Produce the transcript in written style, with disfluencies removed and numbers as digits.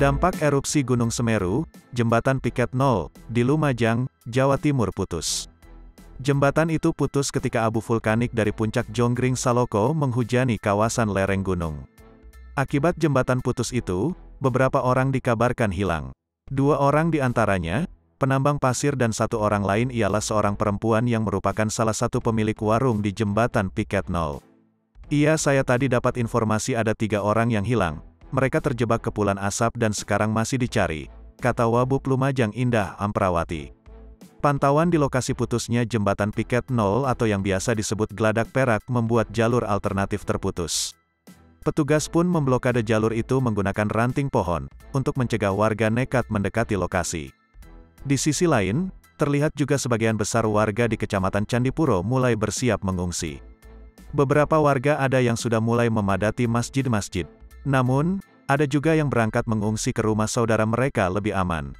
Dampak erupsi Gunung Semeru, Jembatan Piket 0, di Lumajang, Jawa Timur putus. Jembatan itu putus ketika abu vulkanik dari puncak Jonggring Saloko menghujani kawasan lereng gunung. Akibat jembatan putus itu, beberapa orang dikabarkan hilang. 2 orang di antaranya, penambang pasir dan 1 orang lain ialah seorang perempuan yang merupakan salah satu pemilik warung di Jembatan Piket 0. Saya tadi dapat informasi ada 3 orang yang hilang. Mereka terjebak kepulan asap dan sekarang masih dicari, kata Wabub Lumajang Indah Amprawati. Pantauan di lokasi putusnya Jembatan Piket 0 atau yang biasa disebut Geladak Perak membuat jalur alternatif terputus. Petugas pun memblokade jalur itu menggunakan ranting pohon, untuk mencegah warga nekat mendekati lokasi. Di sisi lain, terlihat juga sebagian besar warga di Kecamatan Candipuro mulai bersiap mengungsi. Beberapa warga ada yang sudah mulai memadati masjid-masjid. Namun, ada juga yang berangkat mengungsi ke rumah saudara mereka lebih aman.